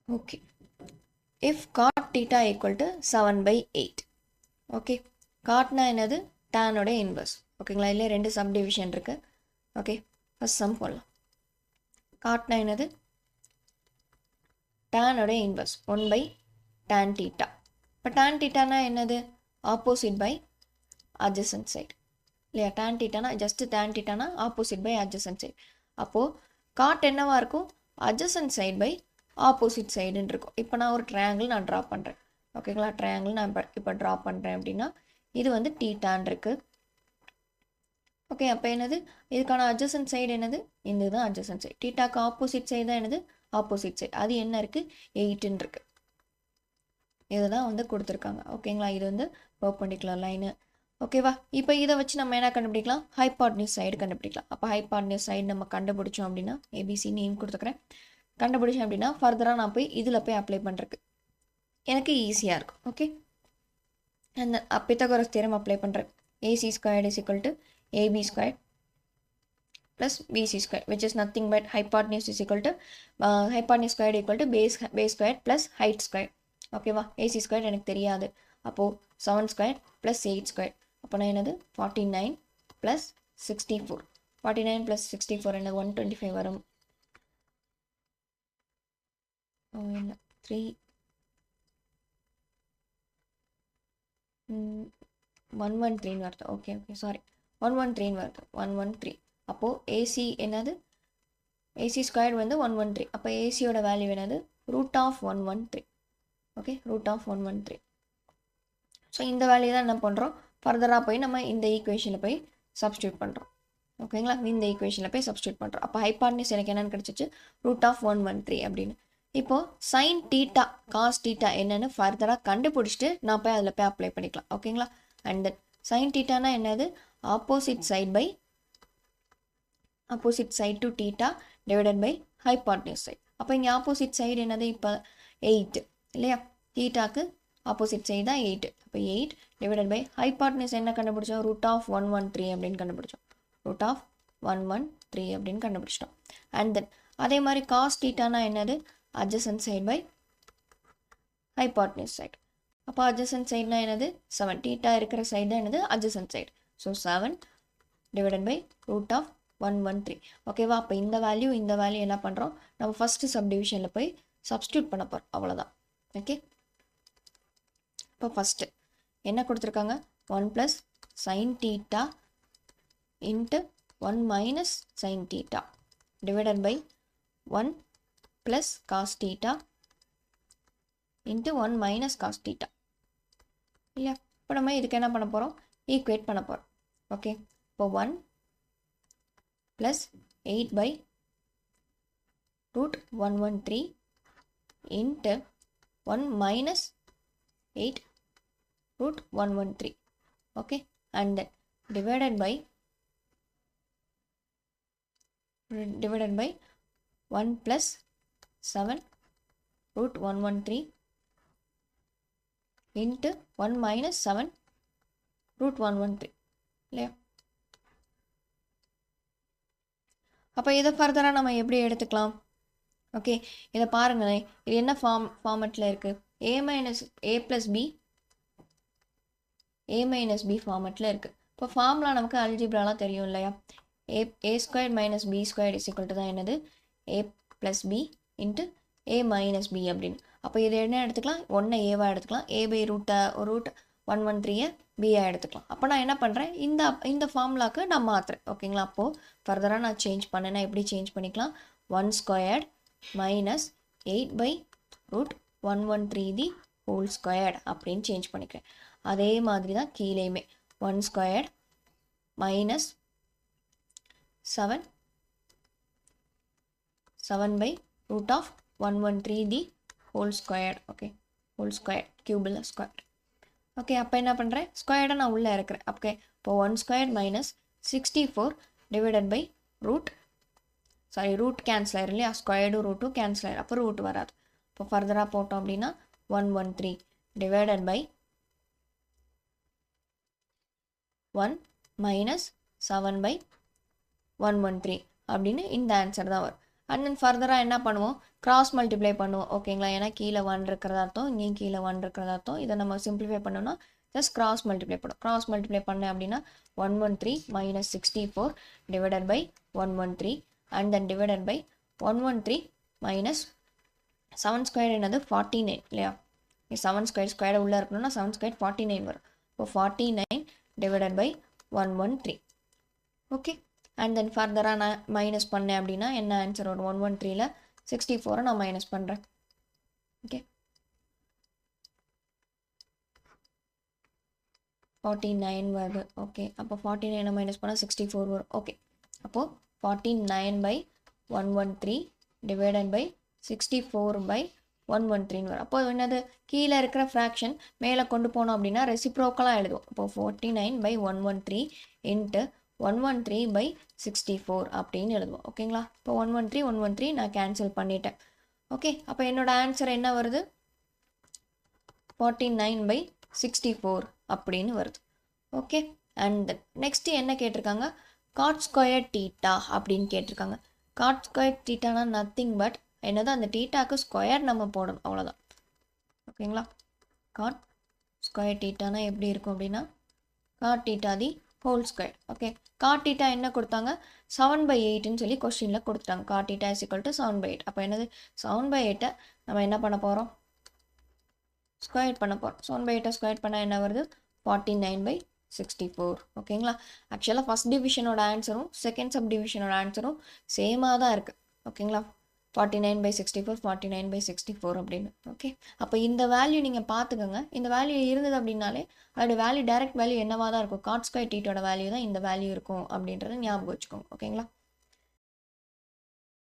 Okay. If cot theta equal to 7/8. Okay. Cotனா என்னது? tan ஓட inverse. ஓகேங்களா? இல்லை ரெண்டு subdivision இருக்கு. ஓகே, ஃபர்ஸ்ட் சம் போடலாம். காட்னா என்னது? tan ஓட இன்வர்ஸ் 1/tan theta. இப்போ tan thetaனா என்னது? ஆப்போசிட் பை adjacent side இல்லையா? tan thetaனா ஜஸ்ட் tan thetaனா ஆப்போசிட் பை adjacent side. அப்போது காட் என்னவா இருக்கும்? adjacent side பை ஆப்போசிட் சைடுன்னு இருக்கும். இப்போ நான் ஒரு ட்ரையாங்கிள் நான் ட்ரா பண்ணுறேன். ஓகேங்களா? ட்ரையாங்கிள் நான் இப்போ ட்ரா பண்ணுறேன் அப்படின்னா இது வந்து தீட்டான் இருக்குது. ஓகே, அப்போ என்னது? இதுக்கான அட்ஜசன்ட் சைடு என்னது? இந்த தான் அட்ஜசன்ட் சைடு. தீட்டாக்கு ஆப்போசிட் சைடு தான் என்னது? Opposite side. அது என்ன இருக்குது? 8ன்னு இருக்குது. இதுதான் வந்து கொடுத்துருக்காங்க. ஓகேங்களா? இது வந்து பெர்பெண்டிகுலர் லைனு. ஓகேவா? இப்போ இதை வச்சு நம்ம என்ன கண்டுபிடிக்கலாம்? ஹைபாட்னியூஸ் சைடு கண்டுபிடிக்கலாம். அப்போ ஹைபாட்னியூஸ் சைடு நம்ம கண்டுபிடிச்சோம் அப்படின்னா ஏபிசி நேம் கொடுத்துக்கிறேன். கண்டுபிடிச்சேன் அப்படின்னா ஃபர்தராக நான் போய் இதில் போய் அப்ளை பண்ணுறதுக்கு எனக்கு ஈஸியாக இருக்கும். ஓகே, அந்த பித்தகோரஸ் தியரம் அப்ளை பண்ணுறேன். AC squared is equal to AB squared plus BC squared, which is nothing but hypotenuse is equal to hypotenuse squared equal to base squared plus height squared. ஓகேவா? AC squared எனக்கு தெரியாது. அப்போது 7 squared plus 8 squared. அப்போ நான் என்னது? 49 plus 64. 49 plus 64 என்னது? 125 வரும். 3 113 வருது. ஓகே, சாரி, 113 வருது. 113. அப்போது ஏசி என்னது? ஏசி ஸ்கொயர் வந்து 113. அப்போ ஏசியோட வேல்யூ என்னது? √113. ஓகே, √113. ஸோ இந்த வேல்யூ தான் என்ன பண்ணுறோம்? ஃபர்தராக போய் நம்ம இந்த ஈக்குவேஷனில் போய் சப்ஸ்டியூட் பண்ணுறோம். ஓகேங்களா? இந்த ஈக்குவேஷனில் போய் சப்ஸ்டியூட் பண்ணுறோம். அப்போ ஹைபாட்னியூஸ் எனக்கு என்னென்னு கிடச்சிச்சு? √113 அப்படின்னு. இப்போது சைன் தீட்டா காஸ் தீட்டா என்னென்னு ஃபர்தராக கண்டுபிடிச்சிட்டு நான் போய் அதில் போய் அப்ளை பண்ணிக்கலாம். ஓகேங்களா? அண்ட் தென் சைன் தீட்டானா என்னது? Opposite side to theta divided by hypotenuse side. அப்போ இங்கே ஆப்போசிட் சைடு என்னது? இப்போ 8 இல்லையா? தீட்டாக்கு ஆப்போசிட் சைடு தான் 8. அப்போ 8 டிவைடட் பை ஹைபாட்னியூஸ் என்ன கண்டுபிடிச்சோம்? √113 அப்படின்னு கண்டுபிடிச்சோம். √113 அப்படின்னு கண்டுபிடிச்சிட்டோம். அண்ட் தென் அதே மாதிரி காஸ் தீட்டானா என்னது? adjacent side by hypotenuse side. அப்போ adjacent sideனா என்னது? 7. தீட்டா இருக்கிற சைடு தான் என்னது? adjacent side. So 7 divided by √113. ஓகேவா? அப்போ இந்த வேல்யூ என்ன பண்ணுறோம்? நம்ம ஃபஸ்ட்டு சப்டிவிஷனில் போய் சப்ஸ்டியூட் பண்ண போகிறோம். அவ்வளோதான். ஓகே, இப்போ ஃபஸ்ட்டு என்ன கொடுத்துருக்காங்க? 1 + sin theta into 1 - sin theta divided by 1 plus cos theta into 1 - cos theta இல்லையா? இப்போ நம்ம இதுக்கு என்ன பண்ண போகிறோம்? ஈக்குவேட் பண்ண போகிறோம். ஓகே, இப்போ 1 + 8/√113 into 1 - 8/√113. Okay, and then divided by 1 + 7/√113 into 1 - 7/√113 இல்லையா? அப்போ இதை ஃபர்தராக நம்ம எப்படி எடுத்துக்கலாம்? ஓகே, இதை பாருங்களேன். இது என்ன ஃபார்மெட்டில் இருக்குது? a + b ஃபார்மெட்டில் இருக்குது. இப்போ ஃபார்முலா நமக்கு அல்ஜிப்ராலாம் தெரியும் இல்லையா? a² - b² தான் என்னது? a + b into a - b அப்படின்னு. அப்போ இதை என்ன எடுத்துக்கலாம்? 1 ஏவாக எடுத்துக்கலாம். a/√113 பியாக எடுத்துக்கலாம். அப்போ நான் என்ன பண்ணுறேன்? இந்த ஃபார்முலாவுக்கு நான் மாற்றுறேன். ஓகேங்களா? அப்போது ஃபர்தராக நான் சேஞ்ச் பண்ணேன்னா எப்படி சேஞ்ச் பண்ணிக்கலாம்? 1² - 8/√113 அப்படின்னு சேஞ்ச் பண்ணிக்கிறேன். அதே மாதிரி தான் கீழேயுமே 1² - 7/√113 ஓகே, ஹோல் ஸ்கொயர் கியூபில் ஸ்கொயர். ஓகே, அப்போ என்ன பண்ணுறேன்? ஸ்கொயர்டை நான் உள்ளே இருக்கிறேன். ஓகே, இப்போ 1² - 64 டிவைடட் பை ரூட் கேன்சல் ஆயிரும் இல்லையா? ஸ்கொயர்டும் ரூட்டும் கேன்சல் ஆயிரும். அப்போ ரூட் வராது. இப்போ ஃபர்தராக போட்டோம் அப்படின்னா 113 டிவைடட் பை 1 - 7/113 அப்படின்னு இந்த ஆன்சர் தான் வரும். அண்ட் தென் ஃபர்தராக என்ன பண்ணுவோம், கிராஸ் மல்டிப்ளை பண்ணுவோம் ஓகேங்களா. ஏன்னா கீழே 1 இருக்கிறதா அர்த்தம், இங்கேயும் கீழே 1 இருக்கிறதா அர்த்தம். இதை நம்ம சிம்பிளிஃபை பண்ணோம்னா ஜஸ்ட் கிராஸ் மல்டிப்ளை பண்ணும். கிராஸ் மல்டிப்ளை பண்ணேன் அப்படின்னா 113 minus 64 divided by 113 and then divided by 113 minus 7 square என்னது 49 இல்லையா. 7 ஸ்கொயர் ஸ்கொயர் உள்ளே இருக்கணும்னா 7 ஸ்கொயர் 49 வரும். இப்போ 49 divided by 113 okay. And then ஃபர்தராக நான் மைனஸ் பண்ணேன் அப்படின்னா என்ன ஆன்சர் வரும், 113ல் 64 நான் மைனஸ் பண்ணுறேன் ஓகே. 49 வருது ஓகே. அப்போ 49 மைனஸ் பண்ணால் 64 வரும் ஓகே. அப்போது 49 பை 113 டிவைடட் பை 64 பை 113 வரும். அப்போ என்னது, கீழே இருக்கிற ஃப்ராக்ஷன் மேலே கொண்டு போனோம் அப்படின்னா ரெசிப்ரோக்கலாக எழுதுவோம். இப்போது 49 பை 113 இன்ட்டு 113 பை 64 அப்படின்னு எழுதுவோம் ஓகேங்களா. இப்போ 113 நான் கேன்சல் பண்ணிட்டேன் ஓகே. அப்போ என்னோட ஆன்சர் என்ன வருது, 49 பை 64 அப்படின்னு வருது ஓகே. அண்ட் தென் நெக்ஸ்ட் என்ன கேட்டிருக்காங்க, காட் ஸ்கொயர் டீட்டா அப்படின்னு கேட்டிருக்காங்க. காட் ஸ்கொயர் டீட்டானா நத்திங் பட் என்னது, அந்த டீட்டாக்கு ஸ்கொயர் நம்ம போடணும் அவ்வளோதான் ஓகேங்களா. காட் ஸ்கொயர் டீட்டானா எப்படி இருக்கும் அப்படின்னா God theta the whole square okay. God theta என்ன கொடுத்தாங்க, 7/8ன்னு சொல்லி கொஸ்டினில் கொடுத்துட்டாங்க. God theta is equal to 7/8. அப்போ என்னது 7/8 நம்ம என்ன பண்ண போகிறோம், ஸ்கொயர் பண்ண போகிறோம். 7/8 ஸ்கொயர் பண்ணால் என்ன வருது, 49/64 ஓகேங்களா. ஆக்சுவலாக ஃபஸ்ட் டிவிஷனோட ஆன்சரும் செகண்ட் சப் டிவிஷனோட ஆன்சரும் சேமாக தான் இருக்குது ஓகேங்களா. 49/64 49/64 அப்படின்னு ஓகே. அப்போ இந்த வேல்யூ நீங்கள் பார்த்துக்கோங்க. இந்த வேல்யூ இருந்தது அப்படின்னாலே அதோட வேல்யூ டைரக்ட் வேல்யூ என்னவாக தான் இருக்கும், காட் ஸ்கொயர் டீட்டோட வேல்யூ தான் இந்த வேல்யூ இருக்கும் அப்படின்றத ஞாபகம் வச்சுக்கோங்க ஓகேங்களா.